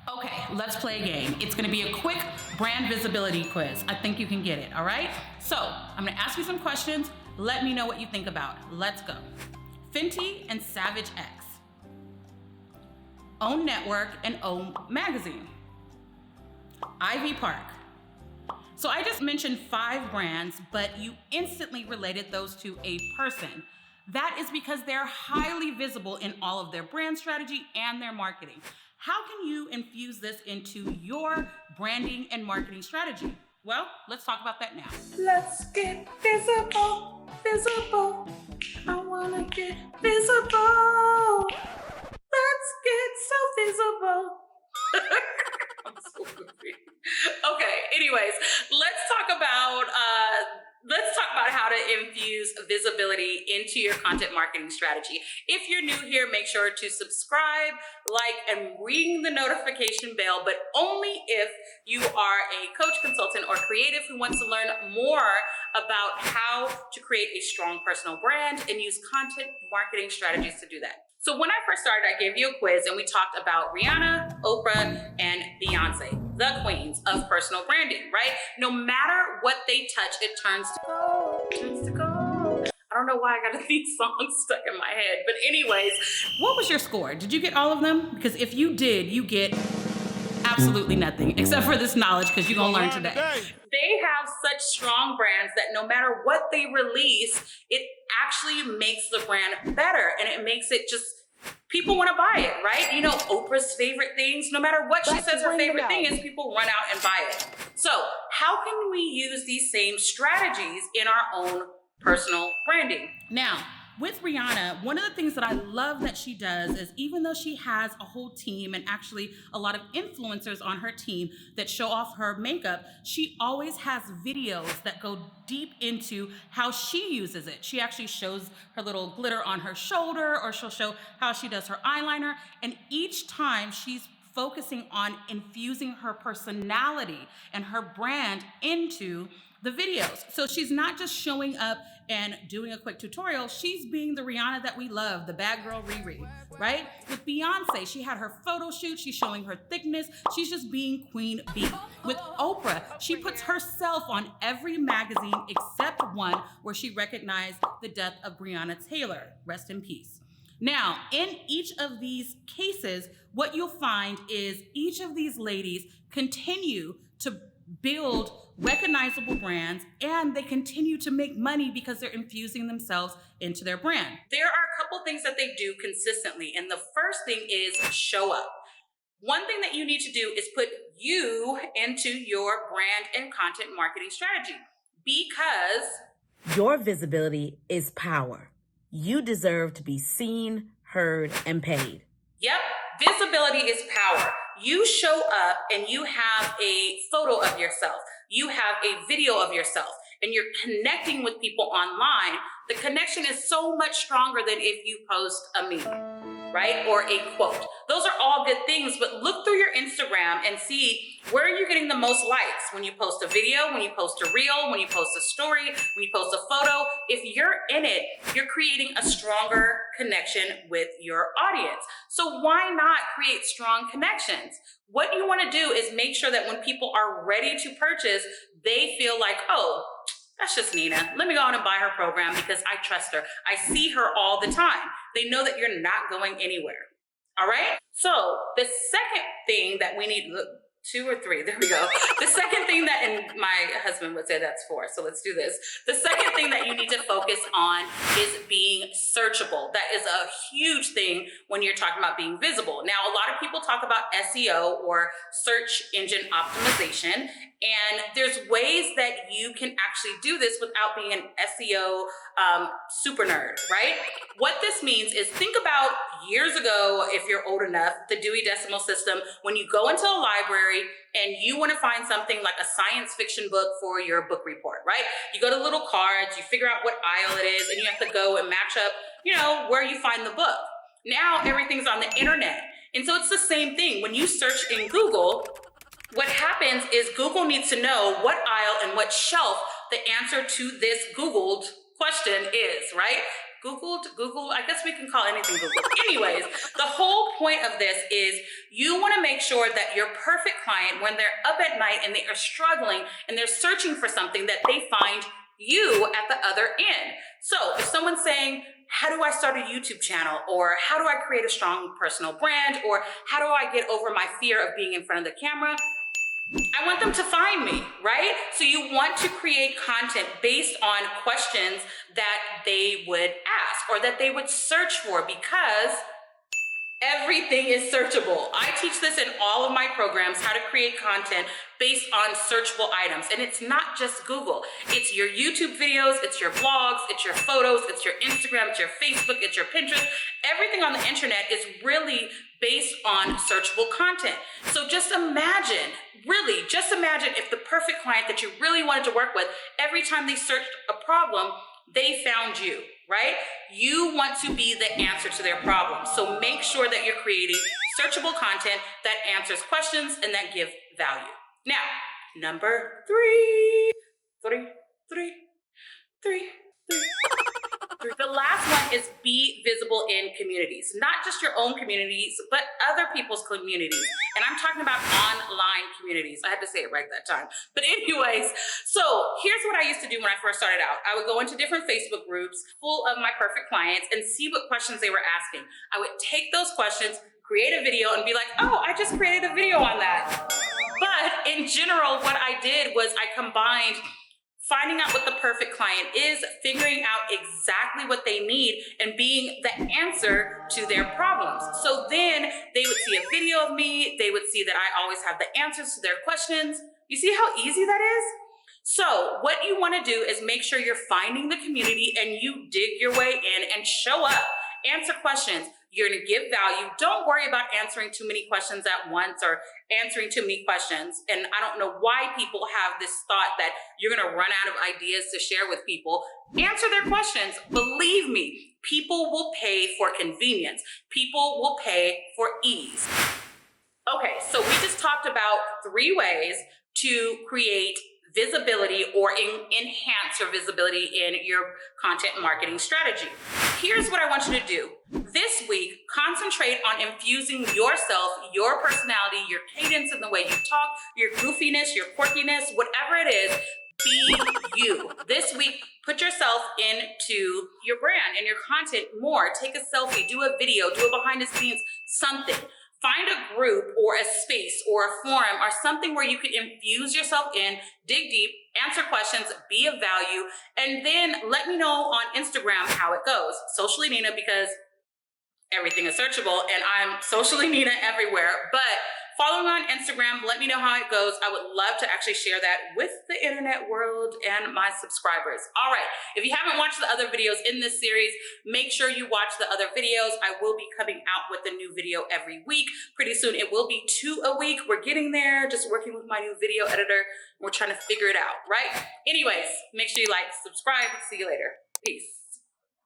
Okay, let's play a game. It's gonna be a quick brand visibility quiz. I think you can get it, all right? So, I'm gonna ask you some questions. Let me know what you think about it. Let's go. Fenty and Savage X. Own Network and Own Magazine. Ivy Park. So I just mentioned 5 brands, but you instantly related those to a person. That is because they're highly visible in all of their brand strategy and their marketing. How can you infuse this into your branding and marketing strategy? Well, let's talk about that now. Let's get visible, visible. I wanna get visible. Let's get so visible. I'm so goofy. Okay, anyways, let's talk about how to infuse visibility into your content marketing strategy. If you're new here, make sure to subscribe, like, and ring the notification bell, but only if you are a coach, consultant, or creative who wants to learn more about how to create a strong personal brand and use content marketing strategies to do that. So when I first started, I gave you a quiz and we talked about Rihanna, Oprah, and Beyonce, the queens of personal branding, right? No matter what they touch, it turns to gold, turns to gold. I don't know why I got these songs stuck in my head, but anyways, what was your score? Did you get all of them? Because if you did, you get absolutely nothing except for this knowledge because you're gonna learn today. They have such strong brands that no matter what they release, it actually makes the brand better and it makes it just, people want to buy it, right? You know, Oprah's favorite things, no matter what she says her favorite thing is, people run out and buy it. So how can we use these same strategies in our own personal branding? Now, with Rihanna, one of the things that I love that she does is even though she has a whole team and actually a lot of influencers on her team that show off her makeup, she always has videos that go deep into how she uses it. She actually shows her little glitter on her shoulder, or she'll show how she does her eyeliner. And each time she's focusing on infusing her personality and her brand into the videos. So she's not just showing up and doing a quick tutorial, she's being the Rihanna that we love, the bad girl Riri, right? With Beyonce, she had her photo shoot, she's showing her thickness, she's just being Queen Bee. With Oprah, she puts herself on every magazine except one where she recognized the death of Breonna Taylor, rest in peace. Now, in each of these cases, what you'll find is each of these ladies continue to build recognizable brands and they continue to make money because they're infusing themselves into their brand. There are a couple things that they do consistently, and the first thing is show up. One thing that you need to do is put you into your brand and content marketing strategy, because your visibility is power. You deserve to be seen, heard, and paid. Yep, visibility is power. You show up and you have a photo of yourself. You have a video of yourself and you're connecting with people online. The connection is so much stronger than if you post a meme, right? Or a quote. Those are all good things, but look through your Instagram and see where are you getting the most likes when you post a video, when you post a reel, when you post a story, when you post a photo. If you're in it, you're creating a stronger connection with your audience. So why not create strong connections? What you want to do is make sure that when people are ready to purchase, they feel like, oh, that's just Nina. Let me go on and buy her program because I trust her. I see her all the time. They know that you're not going anywhere. All right? So the second thing that we need, look, 2 or 3, there we go. The second thing that, and my husband would say that's 4, so let's do this. The second thing that you need to focus on is being searchable. That is a huge thing when you're talking about being visible. Now, a lot of people talk about SEO or search engine optimization, and there's ways that you can actually do this without being an SEO super nerd, right? What this means is, think about years ago, if you're old enough, the Dewey Decimal System, when you go into a library and you want to find something like a science fiction book for your book report, right? You go to little cards, you figure out what aisle it is, and you have to go and match up, where you find the book. Now everything's on the internet. And so it's the same thing. When you search in Google, what happens is Google needs to know what aisle and what shelf the answer to this Googled question is, right? Google, I guess we can call anything Google. Anyways, the whole point of this is you want to make sure that your perfect client, when they're up at night and they are struggling and they're searching for something, that they find you at the other end. So if someone's saying, how do I start a YouTube channel? Or how do I create a strong personal brand? Or how do I get over my fear of being in front of the camera? I want them to find me, right? So you want to create content based on questions that they would ask or that they would search for, because everything is searchable. I teach this in all of my programs, how to create content based on searchable items. And it's not just Google. It's your YouTube videos, it's your blogs, it's your photos, it's your Instagram, it's your Facebook, it's your Pinterest. Everything on the internet is really based on searchable content. So just imagine if the perfect client that you really wanted to work with, every time they searched a problem, they found you, right? You want to be the answer to their problem. So make sure that you're creating searchable content that answers questions and that give value. Now, number three. The last one is be visible in communities, not just your own communities, but other people's communities. And I'm talking about online communities. I had to say it right that time. But anyways, so here's what I used to do when I first started out. I would go into different Facebook groups full of my perfect clients and see what questions they were asking. I would take those questions, create a video, and be like, oh, I just created a video on that. But in general, what I did was I combined finding out what the perfect client is, figuring out exactly what they need, and being the answer to their problems. So then they would see a video of me, they would see that I always have the answers to their questions. You see how easy that is? So what you want to do is make sure you're finding the community and you dig your way in and show up, answer questions. You're going to give value. Don't worry about answering too many questions at once or answering too many questions. And I don't know why people have this thought that you're going to run out of ideas to share with people. Answer their questions. Believe me, people will pay for convenience. People will pay for ease. Okay, so we just talked about 3 ways to create visibility or enhance your visibility in your content marketing strategy. Here's what I want you to do. This week, concentrate on infusing yourself, your personality, your cadence in the way you talk, your goofiness, your quirkiness, whatever it is, be you. This week, put yourself into your brand and your content more. Take a selfie, do a video, do a behind the scenes, something. Find a group or a space or a forum or something where you can infuse yourself in, dig deep, answer questions, be of value, and then let me know on Instagram how it goes. Socially Nina, because everything is searchable and I'm Socially Nina everywhere. But follow me on Instagram, let me know how it goes. I would love to actually share that with the internet world and my subscribers. All right, if you haven't watched the other videos in this series, make sure you watch the other videos. I will be coming out with a new video every week. Pretty soon it will be 2 a week. We're getting there, just working with my new video editor. We're trying to figure it out, right? Anyways, make sure you like, subscribe. See you later. Peace.